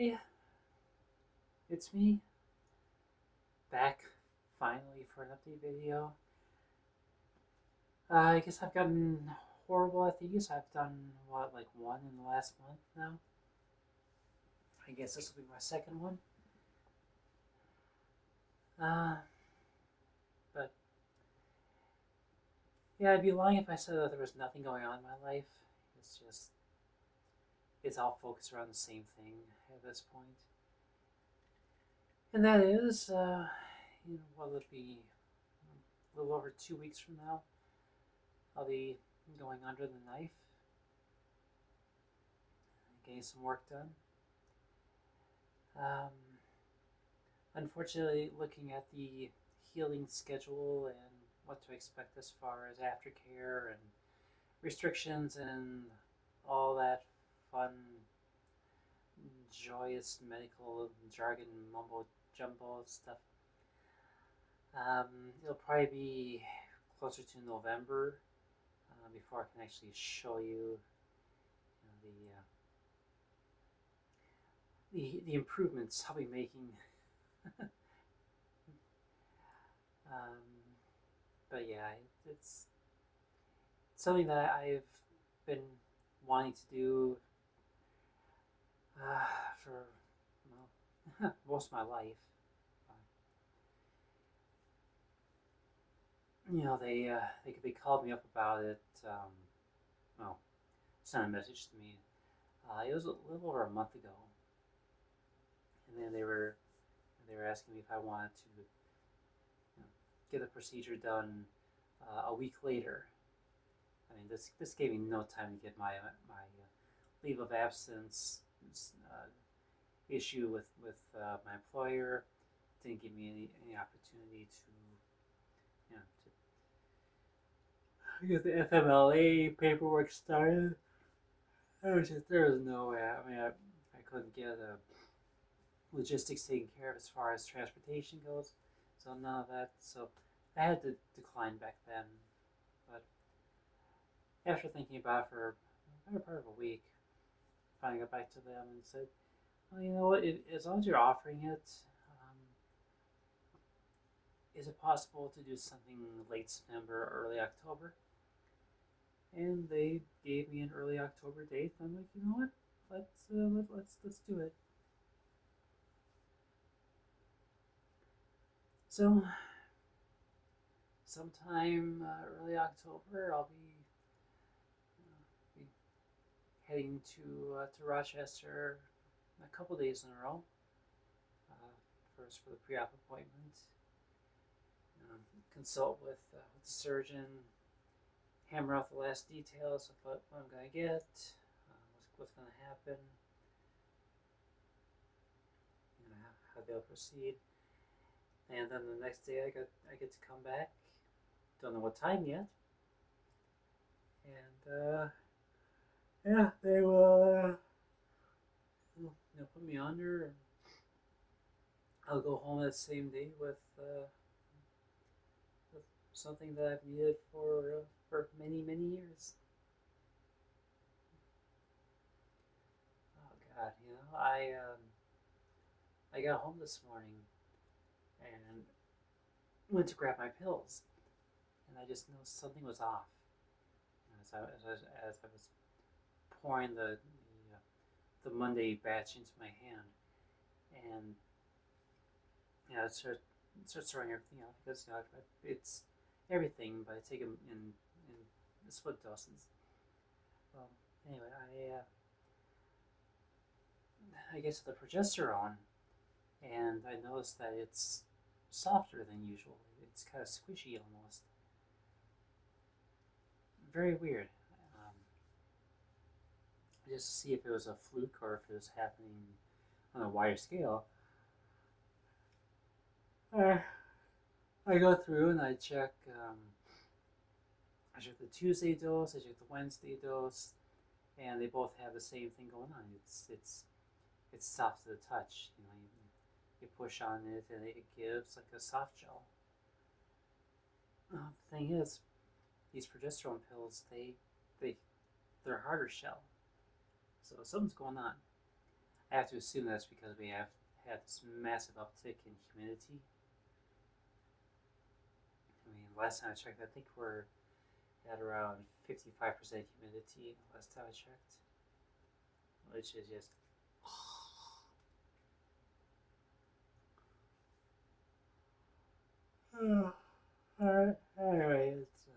Hey, it's me, back finally for an update video. I guess I've gotten horrible at these. I've done, what, like one in the last month now? I guess this will be my second one. Uh, but yeah, I'd be lying if I said that there was nothing going on in my life. It's just, it's all focused around the same thing at this point. And that is, what will it be? A little over 2 weeks from now, I'll be going under the knife, getting some work done. Um, Unfortunately, looking at the healing schedule and what to expect as far as aftercare and restrictions and all that fun, joyous medical jargon mumbo jumbo stuff, it'll probably be closer to November before I can actually show you, the improvements I'll be making. um, but yeah, it's something that I've been wanting to do for, well, most of my life. They called me up about it. Well, sent a message to me. It was a little over a month ago, and then they were asking me if I wanted to, get the procedure done a week later. I mean, this gave me no time to get my leave of absence issue with my employer. Didn't give me any opportunity to, to get the FMLA paperwork started. There was no way. I mean, I couldn't get logistics taken care of as far as transportation goes, so none of that. So I had to decline back then. But after thinking about it for a better part of a week, I finally got back to them and said, "Well, you know what? As long as you're offering it, um, is it possible to do something late September, early October?" And they gave me an early October date. I'm like, you know what? Let's do it. So sometime early October, I'll be heading to Rochester a couple days in a row. First for the pre-op appointment, um, consult with the surgeon, hammer out the last details of what I'm gonna get, what's gonna happen, how they'll proceed, and then the next day I get to come back. Don't know what time yet, and yeah, they will put me under, and I'll go home that same day with something that I've needed for many years. Oh God, I got home this morning and went to grab my pills, and I just noticed something was off. As I was pouring the Monday batch into my hand, and it starts throwing everything out because it's everything, but I take them in the split doses. Well, anyway, I get to the progesterone, and I noticed that it's softer than usual. It's kind of squishy almost. Very weird. Um, just to see if it was a fluke or if it was happening on a wider scale. Uh, I go through and I check the Tuesday dose, I check the Wednesday dose, and they both have the same thing going on. It's soft to the touch. You push on it and it gives like a soft gel. The thing is, these progesterone pills, they they're harder shell, so something's going on. I have to assume that's because we have had this massive uptick in humidity. I mean, last time I checked, I think we're at around 55% humidity last time I checked, which is just. Alright, anyway, it's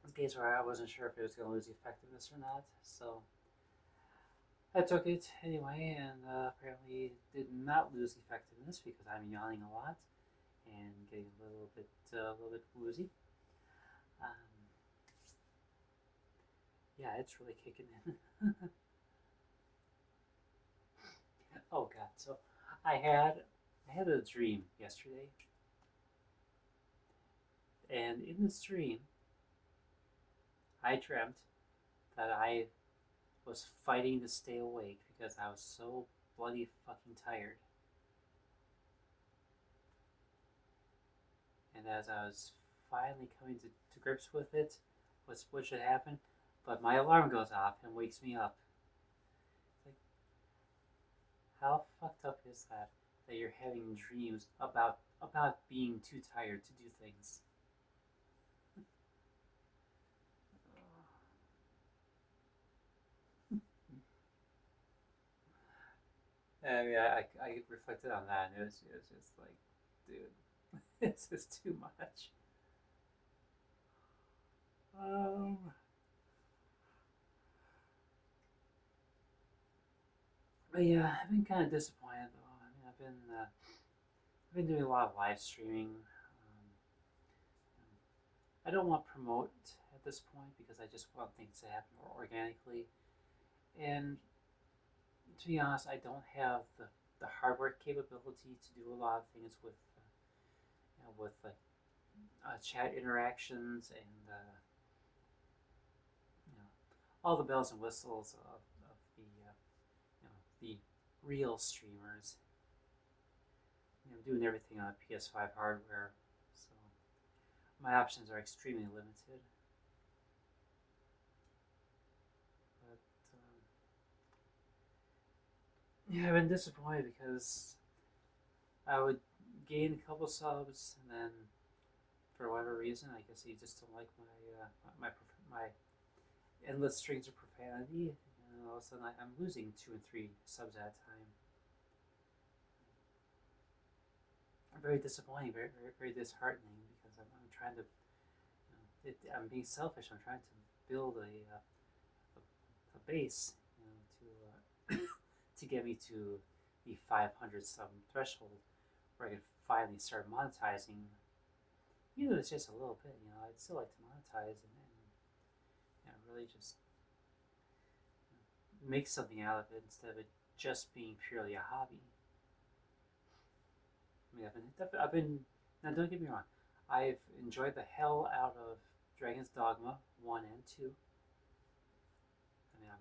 a case where I wasn't sure if it was going to lose effectiveness or not, so I took it anyway, and apparently did not lose effectiveness because I'm yawning a lot and getting a little bit woozy. Um, yeah, it's really kicking in. Oh God! So I had I had a dream yesterday, and in this dream, I dreamt that I was fighting to stay awake because I was so bloody fucking tired. And as I was finally coming to grips with it, what should happen? But my alarm goes off and wakes me up. Like, how fucked up is that? That you're having dreams about being too tired to do things. I mean, I reflected on that, and it was just like, dude, this is too much. Um, but yeah, I've been kind of disappointed though. I mean, I've been doing a lot of live streaming. I don't want to promote at this point because I just want things to happen more organically. And to be honest, I don't have the hardware capability to do a lot of things with chat interactions and all the bells and whistles of the real streamers. I'm doing everything on PS5 hardware, so my options are extremely limited. But yeah, I've been disappointed because I would gain a couple subs, and then for whatever reason, I guess you just don't like my endless strings of profanity, and all of a sudden I'm losing 2 and 3 subs at a time. Very disappointing, very very very disheartening because I'm trying to, I'm being selfish. I'm trying to build a base, to get me to the 500 sub threshold where I can finally start monetizing. Even if it's just a little bit, I'd still like to monetize and really just make something out of it instead of it just being purely a hobby. I mean, I've been now. Don't get me wrong. I've enjoyed the hell out of Dragon's Dogma 1 and 2. I mean, I'm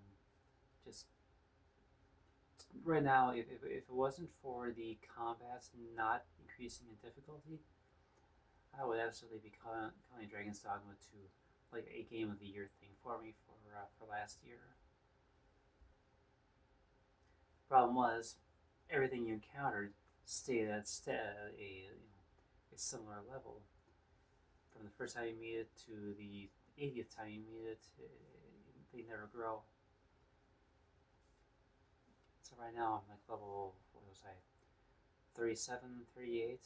just right now. If it wasn't for the combats not increasing in difficulty, I would absolutely be calling Dragon's Dogma 2 like a game of the year thing for me for last year. Problem was, everything you encountered stayed at a similar level. From the first time you meet it to the 80th time you meet it, they never grow. So right now I'm like level, what was I, 37, 38,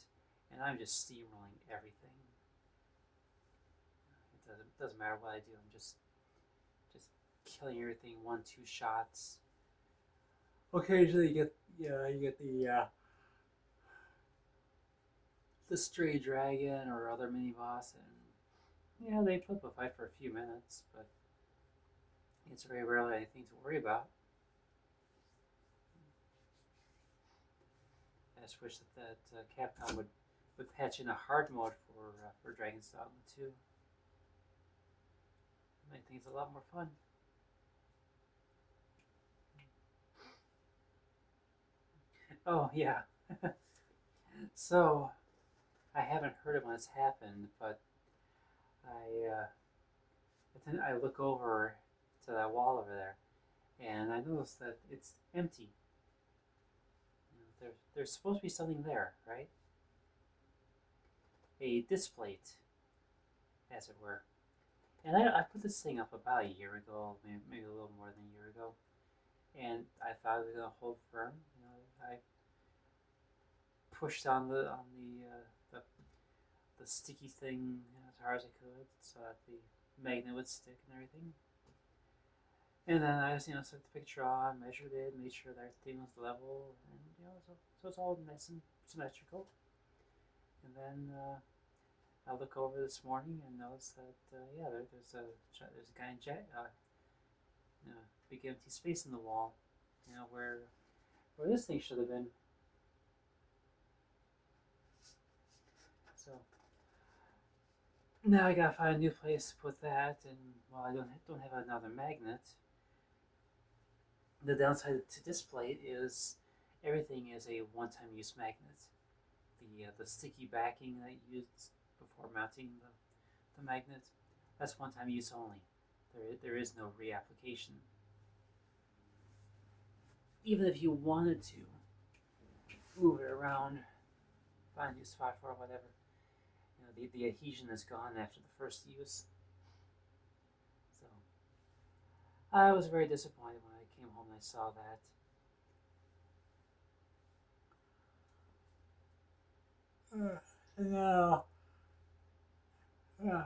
and I'm just steamrolling everything. It doesn't matter what I do. I'm just killing everything 1-2 shots. Occasionally you get the stray dragon or other mini boss, and they put up a fight for a few minutes, but it's very rarely anything to worry about. I just wish that Capcom would patch in a hard mode for Dragon's Dogma 2. Make things a lot more fun. Oh yeah. So I haven't heard it when it's happened, but I look over to that wall over there, and I noticed that it's empty. There's supposed to be something there, right? A display, as it were. And I put this thing up about a year ago, maybe a little more than a year ago, and I thought it was gonna hold firm. I pushed on the sticky thing as hard as I could, so that the magnet would stick and everything. And then I just set the picture on, measured it, made sure that everything was level, and so it's all nice and symmetrical. And then I look over this morning and notice that yeah, there's a giant big empty space in the wall, where this thing should have been. So now I gotta find a new place to put that, and while I don't have another magnet, the downside to this plate is everything is a one-time use magnet. The sticky backing that you used before mounting the magnet, that's one-time use only. There is no reapplication. Even if you wanted to move it around, find a new spot for it, whatever, the adhesion is gone after the first use. So I was very disappointed when I came home and I saw that. No. And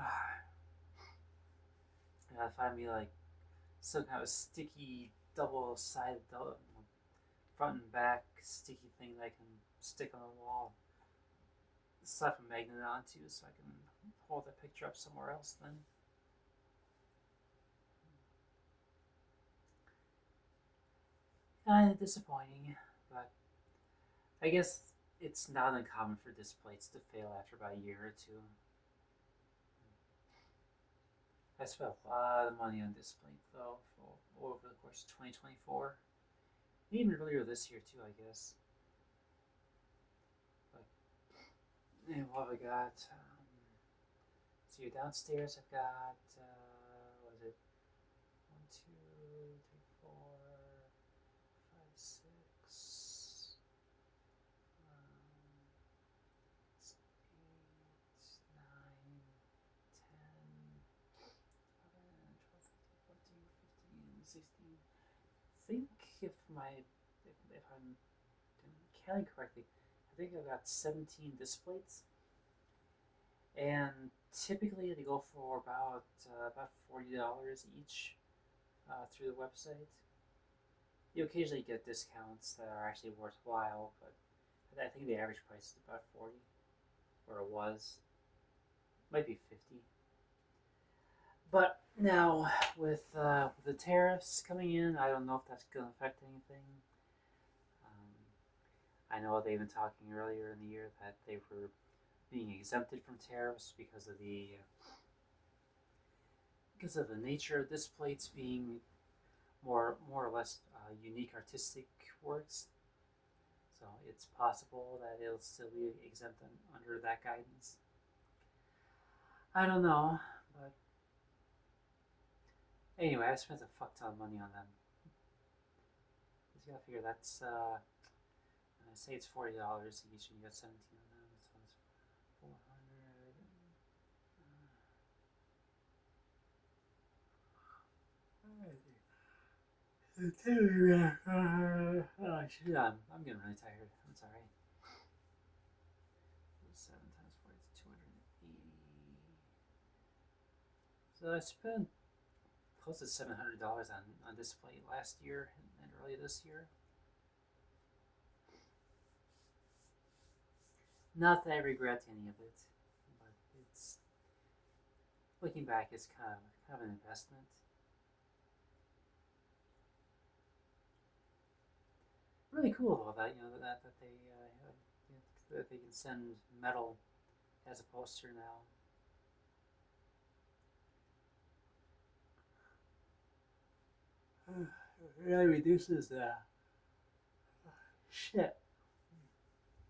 I find me like some kind of sticky double-sided front and back sticky thing that I can stick on the wall, slap a magnet onto so I can hold that picture up somewhere else then. Kind of disappointing, but I guess it's not uncommon for displays to fail after about a year or two. I spent a lot of money on displays though over the course of 2024. Even earlier this year too, I guess. But and what have I got? So you're downstairs. I've got what is it? 1, 2, 3, 4, 5, 6, 9, 10, 11, 12, 13, 14, 15, 16. I think if I'm counting correctly, I think I've got 17 displays, and typically they go for about $40 each through the website. You occasionally get discounts that are actually worthwhile, but I think the average price is about 40, or it was, might be 50. But now with the tariffs coming in, I don't know if that's going to affect anything. I know they've been talking earlier in the year that they were being exempted from tariffs because of the nature of this plates being more or less unique artistic works. So it's possible that it'll still be exempt under that guidance. I don't know, but anyway, I spent a fuck ton of money on them. You gotta figure that's I say it's $40 each, and you got 17 of them, so it's 400. I'm getting really tired. I'm sorry. 7 times 4 is 280. So I spent close to $700 on display last year and early this year. Not that I regret any of it, but it's looking back, it's kind of an investment. Really cool though that that they can send metal as a poster now. It really reduces the shit,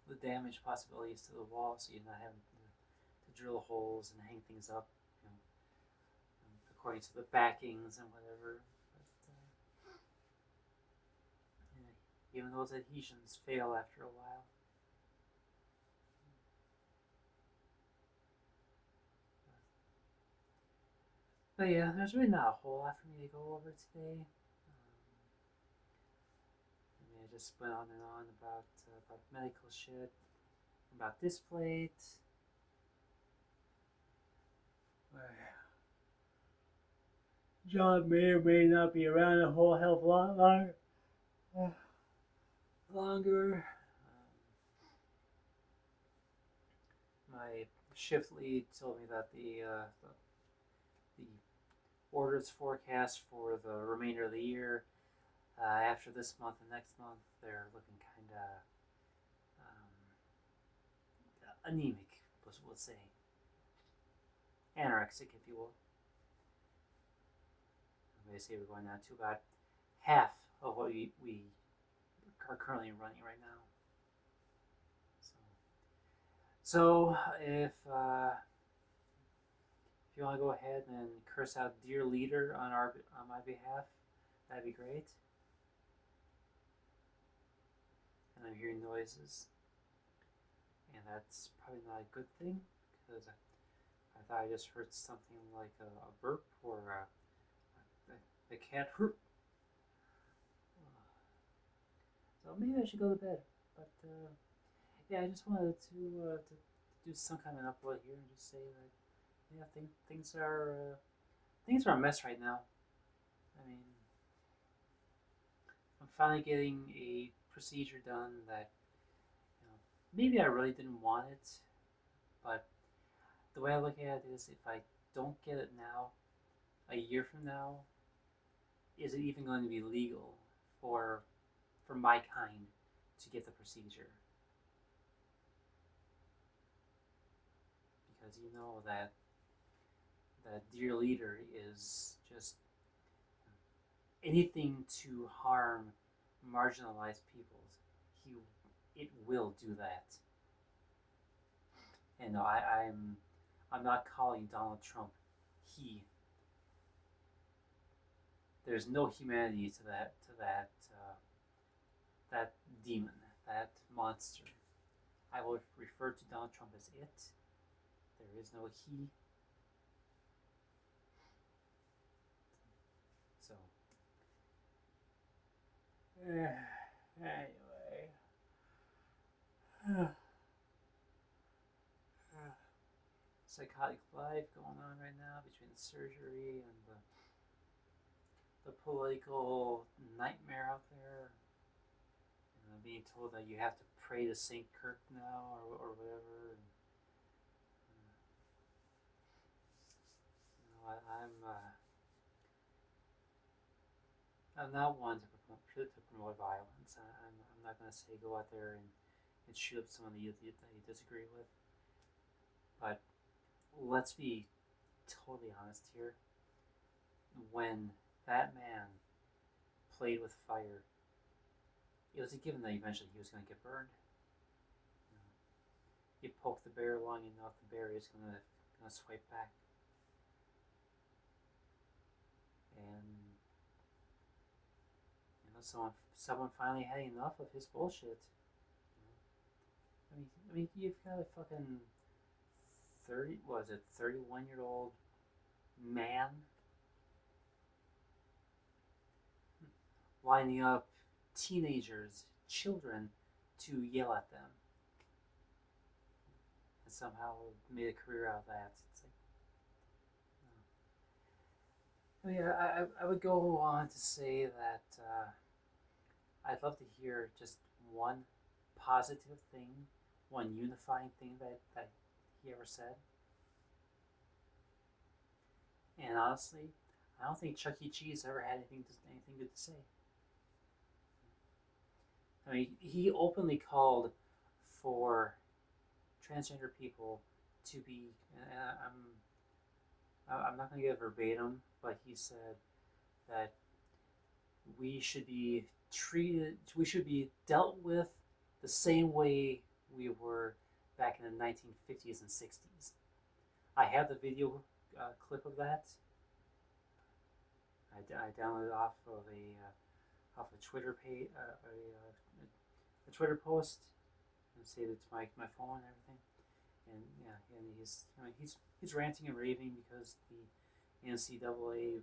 the damage possibilities to the wall, so you're not having to drill holes and hang things up, according to the backings and whatever. But, even those adhesions fail after a while. But yeah, there's really not a whole lot for me to go over today. I mean, I just went on and on about medical shit, about this plate. John may or may not be around a whole hell of a lot longer. My shift lead told me that the orders forecast for the remainder of the year, after this month and next month, they're looking kind of anemic, we'll say. Anorexic, if you will. They say we're going down to about half of what we are currently running right now. So if you want to go ahead and curse out "Dear Leader" on my behalf, that'd be great. And I'm hearing noises, and that's probably not a good thing because I thought I just heard something like a burp or a cat burp. So maybe I should go to bed. But yeah, I just wanted to do some kind of an upload here and just say that things are a mess right now. I mean, I'm finally getting a procedure done that maybe I really didn't want it, but the way I look at it is if I don't get it now, a year from now, is it even going to be legal for my kind to get the procedure? Because you know that Dear Leader is just anything to harm marginalized peoples. It will do that. And no, I'm not calling Donald Trump he. There's no humanity to that demon, that monster. I will refer to Donald Trump as it. There is no he. So, anyway. Psychotic life going on right now between the surgery and the political nightmare out there. And being told that you have to pray to Saint Kirk now or whatever. And, I'm not one to promote violence. I'm not going to say go out there and shoot up someone that you disagree with. But let's be totally honest here. When that man played with fire, it was a given that eventually he was going to get burned. You poke the bear long enough, the bear is going to swipe back. And someone finally had enough of his bullshit. I mean, you've got a fucking 31-year-old man lining up teenagers, children, to yell at them, and somehow made a career out of that. It's like, I would go on to say that I'd love to hear just one positive thing, one unifying thing that he ever said. And honestly, I don't think Chuck E. Cheese ever had anything good to say. I mean, he openly called for transgender people to be. I'm not going to get verbatim, but he said that we should be dealt with the same way we were back in the 1950s and 60s. I have the video clip of that. I downloaded it off of off a Twitter page, a Twitter post, and saved it to my phone and everything. And yeah, and he's ranting and raving because the NCAA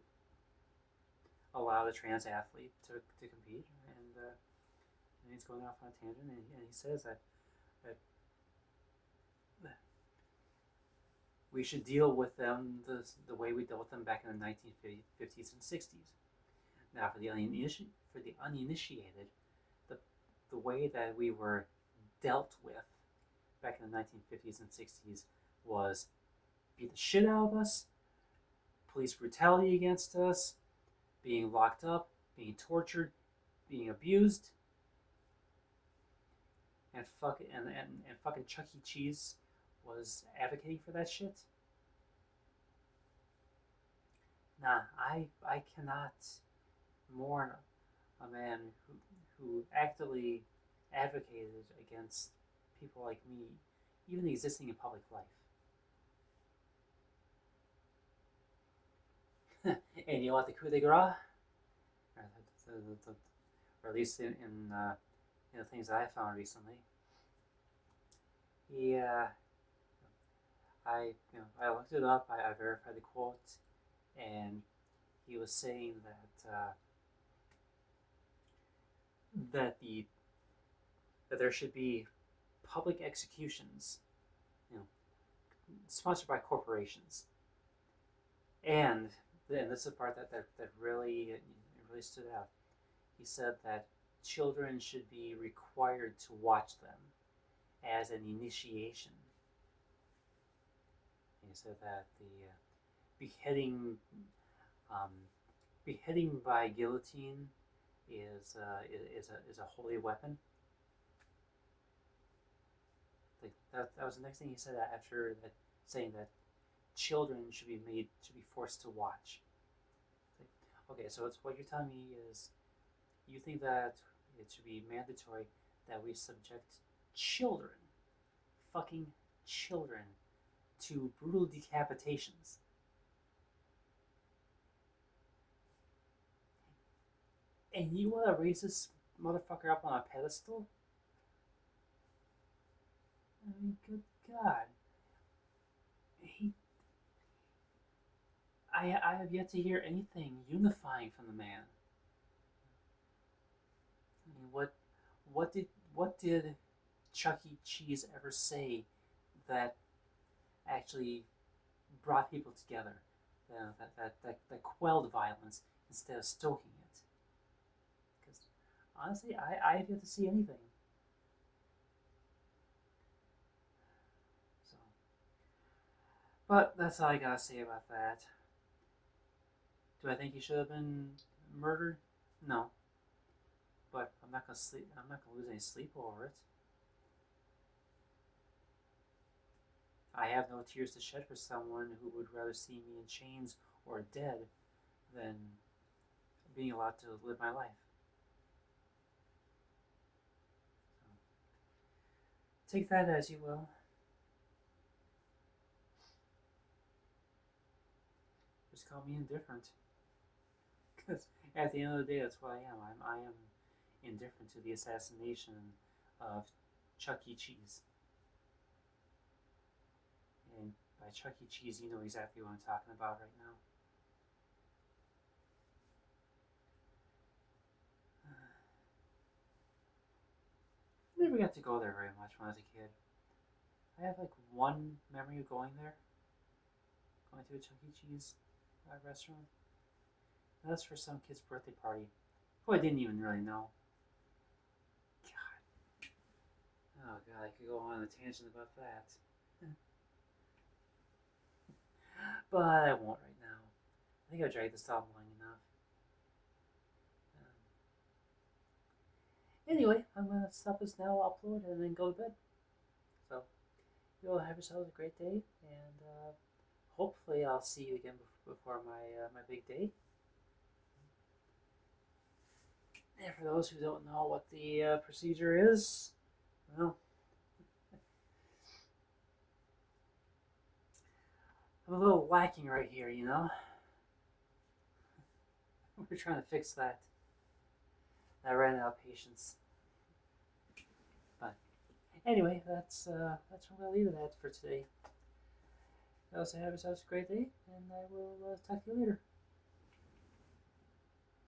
allowed a trans athlete to compete, and he's going off on a tangent, and he says that we should deal with them the way we dealt with them back in the 1950s and 60s. Now, for the uninitiated, the the way that we were dealt with back in the 1950s and 60s was beat the shit out of us, police brutality against us, being locked up, being tortured, being abused, and fucking Chuck E. Cheese was advocating for that shit. Nah, I cannot mourn a man who actively advocated against people like me, even existing in public life. And you know what the coup de grace, or at least in the things that I found recently. Yeah, I looked it up. I verified the quote, and he was saying that there should be public executions, you know, sponsored by corporations, and this is the part that really stood out. He said that children should be required to watch them as an initiation. He said that the beheading um, beheading by guillotine is a holy weapon. Like that was the next thing he said after that, saying that children should be forced to watch. Like, okay, so it's what you're telling me is you think that it should be mandatory that we subject children, fucking children, to brutal decapitations. And you want to raise this motherfucker up on a pedestal? I mean, good God. I have yet to hear anything unifying from the man. I mean, what did Chuck E. Cheese ever say that actually brought people together, that quelled violence instead of stoking it? Because honestly, I have yet to see anything. So, but that's all I gotta say about that. Do I think he should have been murdered? No, but I'm not gonna sleep. I'm not gonna lose any sleep over it. I have no tears to shed for someone who would rather see me in chains or dead than being allowed to live my life. So, take that as you will. Just call me indifferent. Because at the end of the day, that's what I am. I am indifferent to the assassination of Chuck E. Cheese. And by Chuck E. Cheese, you know exactly what I'm talking about right now. I never got to go there very much when I was a kid. I have like one memory of going there, going to a Chuck E. Cheese restaurant. And that's for some kid's birthday party, who I didn't even really know. God. Oh God, I could go on a tangent about that. But I won't right now. I think I've dragged this out long enough. Anyway, I'm going to stop this now, upload, and then go to bed. So, you all have yourselves a great day, and hopefully I'll see you again before my big day. And for those who don't know what the procedure is, well, I'm a little lacking right here, you know? We're trying to fix that. I ran out of patience. But anyway, that's where I'm gonna leave it at for today. Also have yourselves a great day, and I will talk to you later.